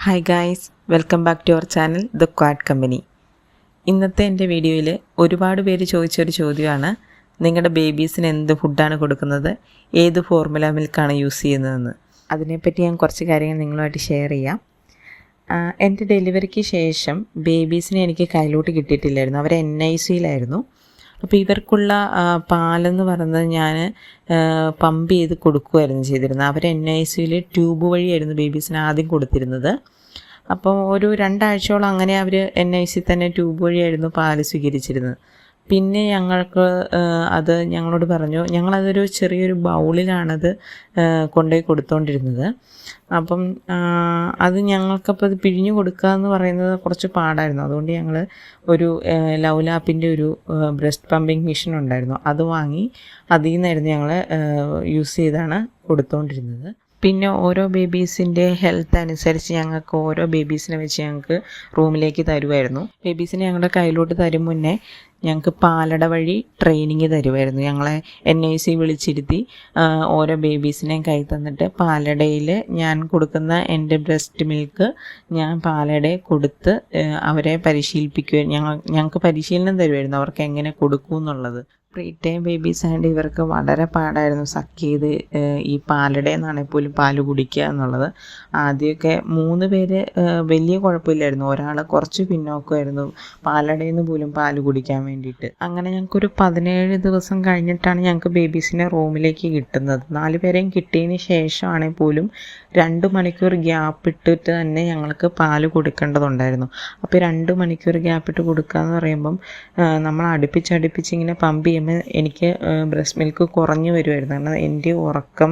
Hi guys, welcome back to our channel the quad company. ഇന്നത്തെ എൻ്റെ വീഡിയോയിൽ ഒരുപാട് പേര് ചോദിച്ചൊരു ചോദ്യമാണ്, നിങ്ങളുടെ ബേബീസിന് എന്ത് ഫുഡാണ് കൊടുക്കുന്നത്, ഏത് ഫോർമുല മിൽക്കാണ് യൂസ് ചെയ്യുന്നതെന്ന്. അതിനെപ്പറ്റി ഞാൻ കുറച്ച് കാര്യങ്ങൾ നിങ്ങളുമായിട്ട് ഷെയർ ചെയ്യാം. എൻ്റെ ഡെലിവറിക്ക് ശേഷം ബേബീസിനെ എനിക്ക് കയ്യിലോട്ട് കിട്ടിയിട്ടില്ലായിരുന്നു. അവർ NICയിലായിരുന്നു. അപ്പോൾ ഇവർക്കുള്ള പാലെന്ന് പറയുന്നത് ഞാൻ പമ്പ് ചെയ്ത് കൊടുക്കുകയായിരുന്നു ചെയ്തിരുന്നത്. അവർ NICയിൽ ട്യൂബ് വഴിയായിരുന്നു ബേബീസിന് ആദ്യം കൊടുത്തിരുന്നത്. അപ്പോൾ ഒരു 2 ആഴ്ചയോളം അങ്ങനെ അവർ NIC തന്നെ ട്യൂബ് വഴിയായിരുന്നു പാല് സ്വീകരിച്ചിരുന്നത്. പിന്നെ ഞങ്ങൾക്ക് അത് ഞങ്ങളോട് പറഞ്ഞു, ഞങ്ങളതൊരു ചെറിയൊരു ബൗളിലാണത് കൊണ്ടുപോയി കൊടുത്തുകൊണ്ടിരുന്നത്. അപ്പം അത് ഞങ്ങൾക്കപ്പോൾ അത് പിഴിഞ്ഞു കൊടുക്കുക എന്ന് പറയുന്നത് കുറച്ച് പാടായിരുന്നു. അതുകൊണ്ട് ഞങ്ങൾ ഒരു ലൗലാപ്പിൻ്റെ ഒരു ബ്രസ്റ്റ് പമ്പിങ് മെഷീൻ ഉണ്ടായിരുന്നു, അത് വാങ്ങി അതിൽ നിന്നായിരുന്നു ഞങ്ങൾ യൂസ് ചെയ്താണ് കൊടുത്തുകൊണ്ടിരുന്നത്. പിന്നെ ഓരോ ബേബീസിൻ്റെ ഹെൽത്ത് അനുസരിച്ച് ഞങ്ങൾക്ക് ഓരോ ബേബീസിനെ വെച്ച് ഞങ്ങൾക്ക് റൂമിലേക്ക് തരുമായിരുന്നു. ബേബീസിനെ ഞങ്ങളുടെ കയ്യിലോട്ട് തരും മുന്നേ ഞങ്ങൾക്ക് പാലട വഴി ട്രെയിനിങ് തരുമായിരുന്നു. ഞങ്ങളെ NIC വിളിച്ചിരുത്തി ഓരോ ബേബീസിനെയും കൈ തന്നിട്ട് പാലടയിൽ ഞാൻ കൊടുക്കുന്ന എൻ്റെ ബ്രസ്റ്റ് മിൽക്ക് ഞാൻ പാലടയെ കൊടുത്ത് അവരെ പരിശീലിപ്പിക്കുമായിരുന്നു. ഞങ്ങൾക്ക് പരിശീലനം തരുമായിരുന്നു അവർക്ക് എങ്ങനെ കൊടുക്കും എന്നുള്ളത്. പ്രീ ടൈം ബേബീസ് ആയതുകൊണ്ട് ഇവർക്ക് വളരെ പാടായിരുന്നു സക്ക് ചെയ്ത് ഈ പാലടയെന്നാണെങ്കിൽ പോലും പാല് കുടിക്കുക എന്നുള്ളത്. ആദ്യമൊക്കെ 3 പേര് വലിയ കുഴപ്പമില്ലായിരുന്നു, ഒരാൾ കുറച്ച് പിന്നോക്കമായിരുന്നു പാലടയിൽ നിന്ന് പോലും പാല് കുടിക്കാൻ വേണ്ടിയിട്ട്. അങ്ങനെ ഞങ്ങൾക്കൊരു 17 ദിവസം കഴിഞ്ഞിട്ടാണ് ഞങ്ങൾക്ക് ബേബീസിനെ റൂമിലേക്ക് കിട്ടുന്നത്. 4 പേരെയും കിട്ടിയതിന് ശേഷമാണെങ്കിൽ പോലും 2 മണിക്കൂർ ഗ്യാപ്പ് ഇട്ടിട്ട് തന്നെ ഞങ്ങൾക്ക് പാല് കൊടുക്കേണ്ടതുണ്ടായിരുന്നു. അപ്പോൾ 2 മണിക്കൂർ ഗ്യാപ്പിട്ട് കൊടുക്കുക എന്ന് പറയുമ്പം നമ്മൾ അടുപ്പിച്ച് ഇങ്ങനെ പമ്പ് ചെയ്യുമ്പോൾ എനിക്ക് ബ്രസ്റ്റ് മിൽക്ക് കുറഞ്ഞു വരുമായിരുന്നു. കാരണം എൻ്റെ ഉറക്കം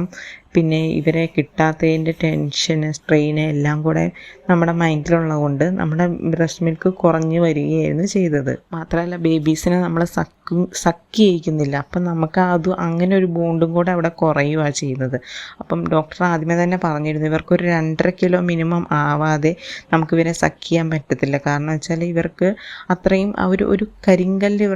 പിന്നെ ഇവരെ കിട്ടാത്തതിൻ്റെ ടെൻഷന് സ്ട്രെയിന് എല്ലാം കൂടെ നമ്മുടെ മൈൻഡിലുള്ളത് കൊണ്ട് നമ്മുടെ ബ്രസ്റ്റ് മിൽക്ക് കുറഞ്ഞു വരികയായിരുന്നു ചെയ്തത്. മാത്രമല്ല ബേബീസിനെ നമ്മൾ സക്ക് ചെയ്യിക്കുന്നില്ല, അപ്പം നമുക്ക് അത് അങ്ങനെ ഒരു ബോണ്ടും കൂടെ അവിടെ കുറയുകയാണ് ചെയ്യുന്നത്. അപ്പം ഡോക്ടർ ആദ്യമേ തന്നെ പറഞ്ഞിരുന്നു, ഇവർക്കൊരു 2.5 കിലോ മിനിമം ആവാതെ നമുക്ക് ഇവരെ സക്ക് ചെയ്യാൻ പറ്റത്തില്ല. കാരണം വെച്ചാൽ ഇവർക്ക് അത്രയും ഒരു കരിങ്കല്ല്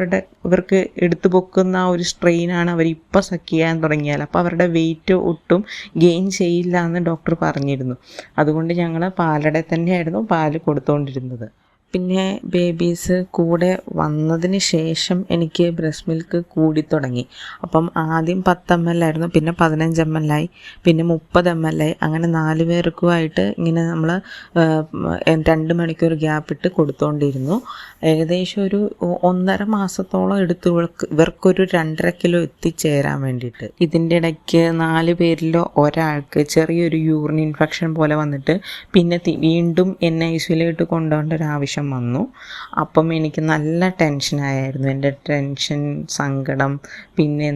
ഇവർക്ക് എടുത്തു പൊക്കുന്ന ആ ഒരു സ്ട്രെയിനാണ് അവരിപ്പോൾ സക്ക് ചെയ്യാൻ തുടങ്ങിയാൽ. അപ്പോൾ അവരുടെ വെയിറ്റ് ഒട്ടും ഗെയിൻ ചെയ്യില്ല എന്ന് ഡോക്ടർ പറഞ്ഞിരുന്നു. അതുകൊണ്ട് ഞങ്ങൾ പാലട തന്നെയായിരുന്നു പാല് കൊടുത്തുകൊണ്ടിരുന്നത്. പിന്നെ ബേബീസ് കൂടെ വന്നതിന് ശേഷം എനിക്ക് ബ്രസ്റ്റ് മിൽക്ക് കൂടിത്തുടങ്ങി. അപ്പം ആദ്യം 10 ml ആയിരുന്നു, പിന്നെ 15 ml ആയി, പിന്നെ 30 ml ആയി. അങ്ങനെ 4 പേർക്കുമായിട്ട് ഇങ്ങനെ നമ്മൾ 2 മണിക്കൂർ ഗ്യാപ്പിട്ട് കൊടുത്തുകൊണ്ടിരുന്നു. ഏകദേശം ഒരു 1.5 മാസത്തോളം എടുത്തു ഇവർക്കൊരു 2.5 കിലോ എത്തിച്ചേരാൻ വേണ്ടിയിട്ട്. ഇതിൻ്റെ ഇടയ്ക്ക് 4 പേരിലോ ഒരാൾക്ക് ചെറിയൊരു യൂറിൻ ഇൻഫെക്ഷൻ പോലെ വന്നിട്ട് പിന്നെ വീണ്ടും NICയിലോട്ട് കൊണ്ടുപോകേണ്ട ഒരു ആവശ്യം വന്നു. അപ്പം എനിക്ക് നല്ല ടെൻഷനായിരുന്നു. എൻ്റെ ടെൻഷൻ, സങ്കടം, പിന്നെ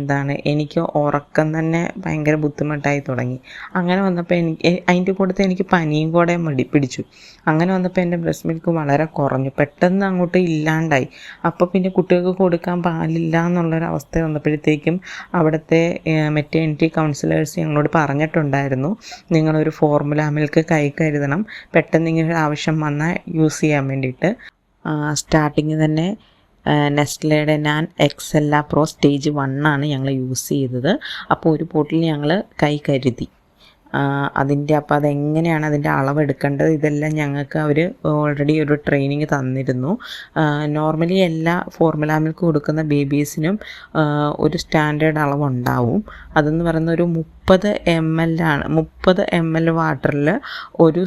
എനിക്ക് ഉറക്കം തന്നെ ഭയങ്കര ബുദ്ധിമുട്ടായി തുടങ്ങി. അങ്ങനെ വന്നപ്പോൾ അതിൻ്റെ കൂട്ടത്തിൽ എനിക്ക് പനിയും കൂടെ പിടിച്ചു. അങ്ങനെ വന്നപ്പോൾ എൻ്റെ ബ്രസ്റ്റ് മിൽക്ക് വളരെ കുറഞ്ഞു, പെട്ടെന്ന് അങ്ങോട്ട് ഇല്ലാണ്ടായി. അപ്പോൾ പിന്നെ കുട്ടികൾക്ക് കൊടുക്കാൻ പാലില്ല എന്നുള്ളൊരവസ്ഥ വന്നപ്പോഴത്തേക്കും അവിടുത്തെ മെറ്റേണിറ്റി കൗൺസിലേഴ്സ് ഞങ്ങളോട് പറഞ്ഞിട്ടുണ്ടായിരുന്നു, നിങ്ങളൊരു ഫോർമുല മിൽക്ക് കൈ കരുതണം, പെട്ടെന്ന് ഇങ്ങനെ ആവശ്യം വന്നാൽ യൂസ് ചെയ്യാൻ വേണ്ടിയിട്ട്. സ്റ്റാർട്ടിങ് തന്നെ നെസ്റ്റ്ലേയുടെ ഞാൻ എക്സെല്ല പ്രോ സ്റ്റേജ് 1 ആണ് ഞങ്ങൾ യൂസ് ചെയ്തത്. അപ്പോൾ ഒരു ബോട്ടിൽ ഞങ്ങൾ കൈ കരുതി. അപ്പോൾ അതെങ്ങനെയാണ് അതിൻ്റെ അളവെടുക്കേണ്ടത് ഇതെല്ലാം ഞങ്ങൾക്ക് അവർ ഓൾറെഡി ഒരു ട്രെയിനിങ് തന്നിരുന്നു. നോർമലി എല്ലാ ഫോർമുല മിൽക്ക് കൊടുക്കുന്ന ബേബീസിനും ഒരു സ്റ്റാൻഡേർഡ് അളവുണ്ടാവും. അതെന്ന് പറയുന്ന ഒരു 30 ml ആണ്. 30 ml വാട്ടറിൽ ഒരു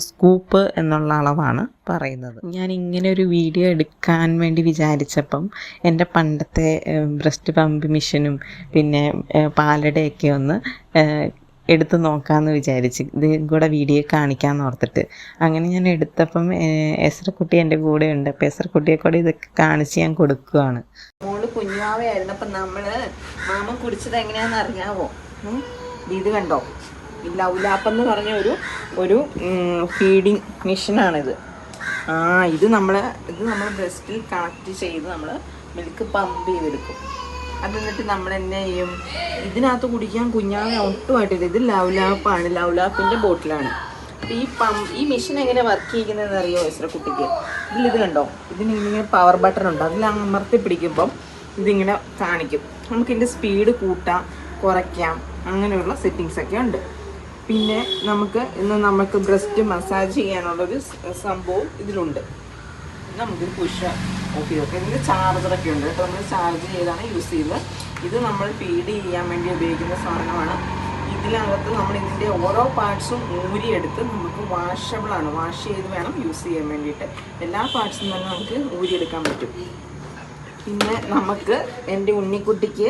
സ്കൂപ്പ് എന്നുള്ള അളവാണ് പറയുന്നത്. ഞാൻ ഇങ്ങനെ ഒരു വീഡിയോ എടുക്കാൻ വേണ്ടി വിചാരിച്ചപ്പം എൻ്റെ പണ്ടത്തെ ബ്രസ്റ്റ് പമ്പ് മെഷീനും പിന്നെ പാലടയൊക്കെ ഒന്ന് എടുത്ത് നോക്കാമെന്ന് വിചാരിച്ച് ഇതും കൂടെ വീഡിയോ കാണിക്കാമെന്ന് ഓർത്തിട്ട് അങ്ങനെ ഞാൻ എടുത്തപ്പം എസ്രക്കുട്ടി എൻ്റെ കൂടെ ഉണ്ട്. അപ്പോൾ എസ്രക്കുട്ടിയെ കൂടെ ഇതൊക്കെ കാണിച്ച് ഞാൻ കൊടുക്കുകയാണ്. മോള് കുഞ്ഞാവയായിരുന്നു. അപ്പം മാമ കുടിച്ചത് എങ്ങനെയാണെന്ന് അറിയാവോ? ഇത് കണ്ടോ, ഈ ലൗലാപ്പെന്ന് പറഞ്ഞ ഒരു ഫീഡിങ് മെഷീനാണിത്. ഇത് നമ്മൾ ബ്രസ്റ്റിൽ കണക്ട് ചെയ്ത് നമ്മൾ മിൽക്ക് പമ്പ് ചെയ്തെടുക്കും. അത് എന്നിട്ട് നമ്മൾ എന്നെ ചെയ്യും, ഇതിനകത്ത് കുടിക്കാൻ കുഞ്ഞാവെ ഒട്ടുമായിട്ടില്ല. ഇത് ലൗലാപ്പാണ്, ലൗലാപ്പിൻ്റെ ബോട്ടിലാണ്. അപ്പോൾ ഈ മെഷീൻ എങ്ങനെ വർക്ക് ചെയ്യുന്നതെന്ന് അറിയോ എസ്രക്കുട്ടിക്ക്? ഇത് കണ്ടോ, ഇതിനിങ്ങനെ പവർ ബട്ടൺ ഉണ്ട്, അതിൽ അമർത്തി പിടിക്കുമ്പം ഇതിങ്ങനെ കാണിക്കും. നമുക്കിതിൻ്റെ സ്പീഡ് കൂട്ടാം, കുറയ്ക്കാം, അങ്ങനെയുള്ള സെറ്റിങ്സൊക്കെ ഉണ്ട്. പിന്നെ നമുക്ക് ബ്രസ്റ്റ് മസാജ് ചെയ്യാനുള്ളൊരു സംഭവം ഇതിലുണ്ട്. നമുക്ക് പുഷ് ഓഫ് ചെയ്ത് നോക്കാം. ഇതിന് ചാർജറൊക്കെ ഉണ്ട് കേട്ടോ. നമ്മൾ ചാർജ് ചെയ്താണ് യൂസ് ചെയ്യുന്നത്. ഇത് നമ്മൾ ഫീഡ് ചെയ്യാൻ വേണ്ടി ഉപയോഗിക്കുന്ന സാധനമാണ്. ഇതിനകത്ത് നമ്മൾ ഇതിൻ്റെ ഓരോ പാർട്സും ഊരിയെടുത്ത് നമുക്ക് വാഷബിളാണ്, വാഷ് ചെയ്ത് വേണം യൂസ് ചെയ്യാൻ വേണ്ടിയിട്ട്. എല്ലാ പാർട്സും തന്നെ നമുക്ക് ഊരിയെടുക്കാൻ പറ്റും. പിന്നെ നമുക്ക് എൻ്റെ ഉണ്ണിക്കുട്ടിക്ക്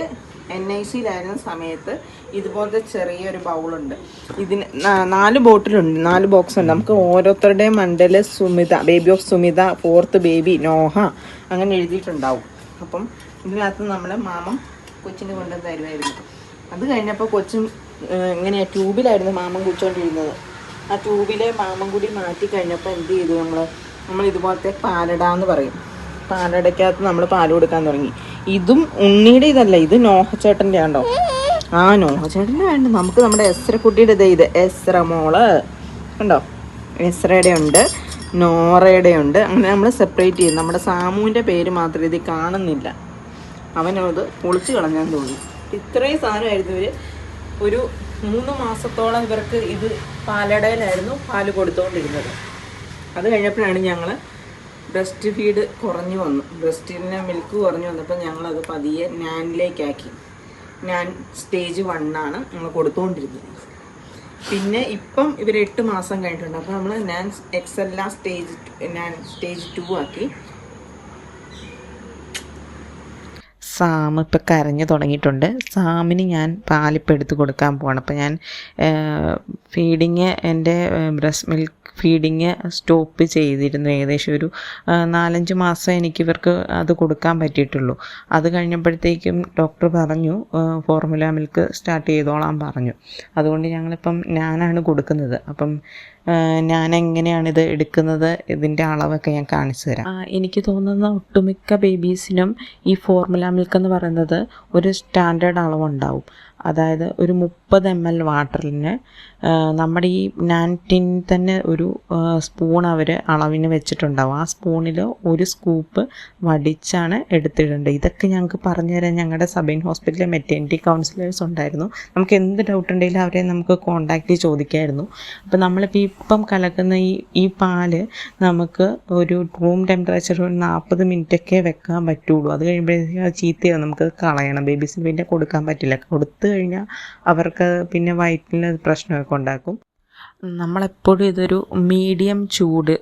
NIC-യിലായിരുന്ന സമയത്ത് ഇതുപോലത്തെ ചെറിയൊരു ബൗളുണ്ട്. ഇതിന് 4 ബോട്ടിലുണ്ട്, 4 ബോക്സ് ഉണ്ട്. നമുക്ക് ഓരോരുത്തരുടെയും Mandal Sumitha, baby of Sumitha, 4th baby Noah അങ്ങനെ എഴുതിയിട്ടുണ്ടാവും. അപ്പം ഇതിനകത്ത് നമ്മൾ മാമം കൊച്ചിന് കൊണ്ട് തരുമായിരുന്നു. അത് കഴിഞ്ഞപ്പോൾ കൊച്ചും ഇങ്ങനെ ട്യൂബിലായിരുന്നു മാമൻ കുടിച്ചുകൊണ്ടിരുന്നത്. ആ ട്യൂബിലെ മാമൻ കൂടി മാറ്റി കഴിഞ്ഞപ്പോൾ എന്ത് ചെയ്തു, നമ്മൾ ഇതുപോലത്തെ പാലടാന്ന് പറയും, പാലടയ്ക്കകത്ത് നമ്മൾ പാൽ കൊടുക്കാൻ തുടങ്ങി. ഇതും ഉണ്ണിയുടെ ഇതല്ല, ഇത് നോഹച്ചേട്ടൻ്റെ ആണോ? ആ നോഹച്ചേട്ടൻ്റെ വേണ്ട, നമുക്ക് നമ്മുടെ എസ്രക്കുട്ടിയുടെ ഇത് എസ്ര മോള് കണ്ടോ, എസ്രയുടെ ഉണ്ട്, നോറയുടെ ഉണ്ട്. അങ്ങനെ നമ്മൾ സെപ്പറേറ്റ് ചെയ്യും. നമ്മുടെ സാമുവിൻ്റെ പേര് മാത്രമേ ഇത് കാണുന്നില്ല, അവനത് പൊളിച്ച് കളഞ്ഞാൻ തോന്നി. ഇത്രയും സാധനമായിരുന്നു ഇവർ ഒരു 3 മാസത്തോളം ഇവർക്ക് ഇത് പാലടയിലായിരുന്നു പാല് കൊടുത്തുകൊണ്ടിരുന്നത്. അത് കഴിഞ്ഞപ്പോഴാണ് ഞങ്ങൾ ബ്രസ്റ്റ് ഫീഡ് കുറഞ്ഞു വന്നു, ബ്രസ്റ്റിൻ്റെ മിൽക്ക് കുറഞ്ഞു വന്നപ്പോൾ ഞങ്ങളത് പതിയെ നാനിലേക്കാക്കി. ഞാൻ സ്റ്റേജ് 1 ആണ് നമ്മൾ കൊടുത്തുകൊണ്ടിരുന്നത്. പിന്നെ ഇപ്പം ഇവർ 8 മാസം കഴിഞ്ഞിട്ടുണ്ട്. അപ്പോൾ നമ്മൾ ഞാൻ എക്സെല്ല സ്റ്റേജ് 2 ആക്കി. സാം ഇപ്പം കരഞ്ഞു തുടങ്ങിയിട്ടുണ്ട്. സാമിന് ഞാൻ പാലിപ്പോൾ എടുത്ത് കൊടുക്കാൻ പോവാണ്. അപ്പോൾ ഞാൻ ഫീഡിങ്, എൻ്റെ ബ്രസ്റ്റ് മിൽക്ക് ഫീഡിങ് സ്റ്റോപ്പ് ചെയ്തിരുന്നു. ഏകദേശം ഒരു 4-5 മാസം എനിക്കിവർക്ക് അത് കൊടുക്കാൻ പറ്റിയിട്ടുള്ളൂ. അത് കഴിഞ്ഞപ്പോഴത്തേക്കും ഡോക്ടർ പറഞ്ഞു ഫോർമുല മിൽക്ക് സ്റ്റാർട്ട് ചെയ്തോളാൻ പറഞ്ഞു. അതുകൊണ്ട് ഞങ്ങളിപ്പം ഞാനാണ് കൊടുക്കുന്നത്. അപ്പം ഞാൻ എങ്ങനെയാണിത് എടുക്കുന്നത്, ഇതിൻ്റെ അളവൊക്കെ ഞാൻ കാണിച്ചു തരാം. എനിക്ക് തോന്നുന്ന ഒട്ടുമിക്ക ബേബീസിനും ഈ ഫോർമുല മിൽക്ക് എന്ന് പറയുന്നത് ഒരു സ്റ്റാൻഡേർഡ് അളവുണ്ടാവും. അതായത് ഒരു 30 ml വാട്ടറിന് നമ്മുടെ ഈ നാൻറ്റിൻ തന്നെ ഒരു സ്പൂൺ അവർ അളവിന് വെച്ചിട്ടുണ്ടാവും. ആ സ്പൂണിൽ 1 സ്കൂപ്പ് വടിച്ചാണ് എടുത്തിടേണ്ടത്. ഇതൊക്കെ ഞങ്ങൾക്ക് പറഞ്ഞു തരാൻ ഞങ്ങളുടെ സബൈൻ ഹോസ്പിറ്റലിലെ മെറ്റേണിറ്റി കൗൺസിലേഴ്സ് ഉണ്ടായിരുന്നു. നമുക്ക് എന്ത് ഡൗട്ട് ഉണ്ടെങ്കിലും അവരെ നമുക്ക് കോൺടാക്റ്റ് ചെയ്തിരിക്കായിരുന്നു. അപ്പോൾ നമ്മളിപ്പോൾ ഇപ്പം കലക്കുന്ന ഈ പാല് നമുക്ക് ഒരു റൂം ടെമ്പറേച്ചർ ഒരു 40 മിനിറ്റൊക്കെ വെക്കാൻ പറ്റുള്ളൂ. അത് കഴിയുമ്പോഴത്തേക്കും അത് ചീത്തയാവും, നമുക്ക് കളയണം. ബേബീസിന് പിന്നെ കൊടുക്കാൻ പറ്റില്ല. കൊടുത്തു കഴിഞ്ഞാൽ അവർക്ക് പിന്നെ വയറ്റിൽ പ്രശ്നമൊക്കെ ഉണ്ടാക്കും. നമ്മളെപ്പോഴും ഇതൊരു മീഡിയം ചൂട്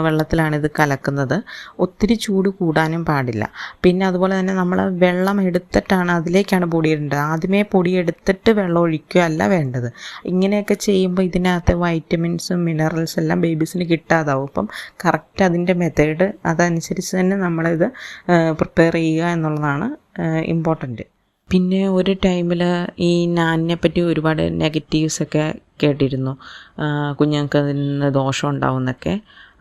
വെള്ളത്തിലാണ് ഇത് കലക്കുന്നത്. ഒത്തിരി ചൂട് കൂടാനും പാടില്ല. പിന്നെ അതുപോലെ തന്നെ നമ്മൾ വെള്ളം എടുത്തിട്ടാണ് അതിലേക്കാണ് പൊടിയിടേണ്ടത്. ആദ്യമേ പൊടിയെടുത്തിട്ട് വെള്ളം ഒഴിക്കുകയല്ല വേണ്ടത്. ഇങ്ങനെയൊക്കെ ചെയ്യുമ്പോൾ ഇതിനകത്ത് വൈറ്റമിൻസും മിനറൽസ് എല്ലാം ബേബീസിന് കിട്ടാതാവും. അപ്പം കറക്റ്റ് അതിൻ്റെ മെത്തേഡ് അതനുസരിച്ച് തന്നെ നമ്മളിത് പ്രിപ്പയർ ചെയ്യുക എന്നുള്ളതാണ് ഇമ്പോർട്ടൻറ്റ്. പിന്നെ ഒരു ടൈമിൽ ഈ നാനിനെ പറ്റി ഒരുപാട് നെഗറ്റീവ്സൊക്കെ കേട്ടിരുന്നു, കുഞ്ഞുങ്ങൾക്ക് അതിൽ നിന്ന് ദോഷം ഉണ്ടാവും എന്നൊക്കെ.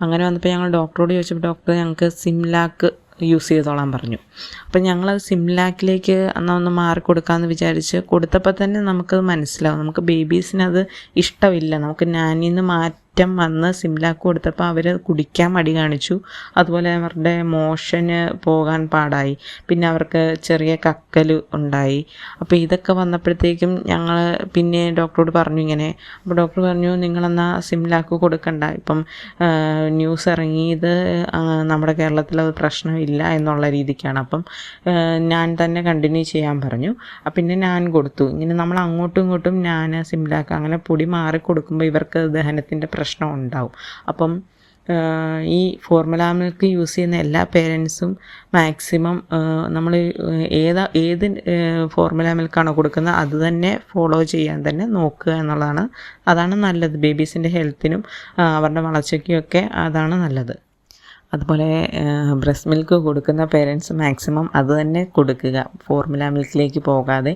അങ്ങനെ വന്നപ്പോൾ ഞങ്ങൾ ഡോക്ടറോട് ചോദിച്ചപ്പോൾ ഡോക്ടർ ഞങ്ങൾക്ക് സിംലാക്ക് യൂസ് ചെയ്തോളാൻ പറഞ്ഞു. അപ്പം ഞങ്ങൾ സിംലാക്കിലേക്ക് ഒന്ന് മാറിക്കൊടുക്കാമെന്ന് വിചാരിച്ച് കൊടുത്തപ്പോൾ തന്നെ നമുക്കത് മനസ്സിലാവും, നമുക്ക് ബേബീസിനത് ഇഷ്ടമില്ല. നമുക്ക് നാനിൽ നിന്ന് മാറ്റം വന്ന് സിംലാക്ക് കൊടുത്തപ്പോൾ അവർ കുടിക്കാൻ മടി കാണിച്ചു. അതുപോലെ അവരുടെ മോഷന് പോകാൻ പാടായി. പിന്നെ അവർക്ക് ചെറിയ കക്കൽ ഉണ്ടായി. അപ്പോൾ ഇതൊക്കെ വന്നപ്പോഴത്തേക്കും ഞങ്ങൾ പിന്നെ ഡോക്ടറോട് പറഞ്ഞു ഇങ്ങനെ. അപ്പോൾ ഡോക്ടർ പറഞ്ഞു നിങ്ങളെന്നാൽ സിംലാക്ക് കൊടുക്കണ്ട, ഇപ്പം ന്യൂസ് ഇറങ്ങിയത് നമ്മുടെ കേരളത്തിൽ അത് പ്രശ്നമില്ല എന്നുള്ള രീതിക്കാണ്. അപ്പം ഞാൻ തന്നെ കണ്ടിന്യൂ ചെയ്യാൻ പറഞ്ഞു. പിന്നെ ഞാൻ കൊടുത്തു. ഇങ്ങനെ നമ്മൾ അങ്ങോട്ടും ഇങ്ങോട്ടും ഞാൻ സിംലാക്ക് അങ്ങനെ പൊടി മാറി കൊടുക്കുമ്പോൾ ഇവർക്ക് ദഹനത്തിൻ്റെ പ്രശ്നം ഉണ്ടാവും. അപ്പം ഈ ഫോർമുല മിൽക്ക് യൂസ് ചെയ്യുന്ന എല്ലാ പേരൻസും മാക്സിമം നമ്മൾ ഏത് ഫോർമുല മിൽക്കാണോ കൊടുക്കുന്നത് അത് തന്നെ ഫോളോ ചെയ്യാൻ തന്നെ നോക്കുക എന്നുള്ളതാണ്. അതാണ് നല്ലത്. ബേബീസിൻ്റെ ഹെൽത്തിനും അവരുടെ വളർച്ചയ്ക്കും ഒക്കെ അതാണ് നല്ലത്. അതുപോലെ ബ്രസ്റ്റ് മിൽക്ക് കൊടുക്കുന്ന പേരൻസ് മാക്സിമം അത് തന്നെ കൊടുക്കുക, ഫോർമുല മിൽക്കിലേക്ക് പോകാതെ.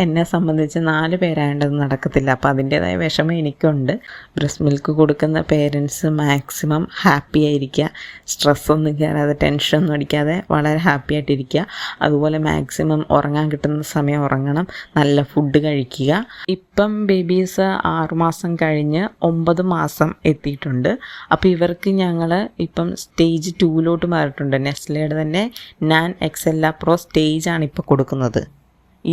എന്നെ സംബന്ധിച്ച് 4 പേരായതുകൊണ്ട് നടക്കത്തില്ല. അപ്പോൾ അതിൻ്റേതായ വിഷമം എനിക്കുണ്ട്. ബ്രസ്റ്റ് മിൽക്ക് കൊടുക്കുന്ന പേരൻസ് മാക്സിമം ഹാപ്പി ആയിരിക്കുക, സ്ട്രെസ്സൊന്നും കയറാതെ ടെൻഷനൊന്നും അടിക്കാതെ വളരെ ഹാപ്പി ആയിട്ടിരിക്കുക. അതുപോലെ മാക്സിമം ഉറങ്ങാൻ കിട്ടുന്ന സമയം ഉറങ്ങണം, നല്ല ഫുഡ് കഴിക്കുക. ഇപ്പം ബേബീസ് 6 മാസം കഴിഞ്ഞ് 9 മാസം എത്തിയിട്ടുണ്ട്. അപ്പോൾ ഇവർക്ക് ഞങ്ങൾ ഇപ്പം സ്റ്റേജ് 2 മാറിയിട്ടുണ്ട്. നെസ്ലയുടെ തന്നെ നാൻ എക്സെല്ല പ്രോ സ്റ്റേജാണ് ഇപ്പോൾ കൊടുക്കുന്നത്.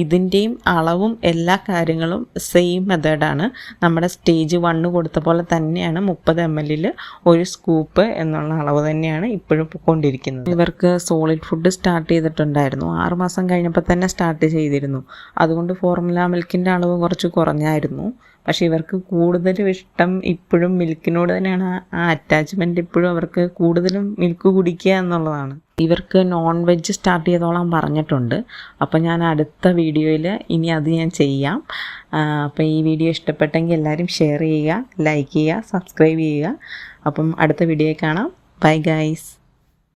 ഇതിൻ്റെയും അളവും എല്ലാ കാര്യങ്ങളും സെയിം മെത്തേഡാണ്. നമ്മുടെ സ്റ്റേജ് 1 കൊടുത്ത പോലെ തന്നെയാണ് 30 ml ഒരു സ്കൂപ്പ് എന്നുള്ള അളവ് തന്നെയാണ് ഇപ്പോഴും പോയിക്കൊണ്ടിരിക്കുന്നത്. ഇവർക്ക് സോളിഡ് ഫുഡ് സ്റ്റാർട്ട് ചെയ്തിട്ടുണ്ടായിരുന്നു. 6 മാസം കഴിഞ്ഞപ്പോൾ തന്നെ സ്റ്റാർട്ട് ചെയ്തിരുന്നു. അതുകൊണ്ട് ഫോർമുല മിൽക്കിൻ്റെ അളവ് കുറച്ച് കുറഞ്ഞായിരുന്നു. പക്ഷേ ഇവർക്ക് കൂടുതലും ഇഷ്ടം ഇപ്പോഴും മിൽക്കിനോട് തന്നെയാണ്. ആ അറ്റാച്ച്മെൻറ്റ് ഇപ്പോഴും അവർക്ക് കൂടുതലും മിൽക്ക് കുടിക്കുക എന്നുള്ളതാണ്. ഇവർക്ക് നോൺ വെജ് സ്റ്റാർട്ട് ചെയ്തോളാൻ പറഞ്ഞിട്ടുണ്ട്. അപ്പോൾ ഞാൻ അടുത്ത വീഡിയോയിൽ ഇനി അത് ഞാൻ ചെയ്യാം. അപ്പോൾ ഈ വീഡിയോ ഇഷ്ടപ്പെട്ടെങ്കിൽ എല്ലാവരും ഷെയർ ചെയ്യുക, ലൈക്ക് ചെയ്യുക, സബ്സ്ക്രൈബ് ചെയ്യുക. അപ്പം അടുത്ത വീഡിയോയിൽ കാണാം. Bye guys.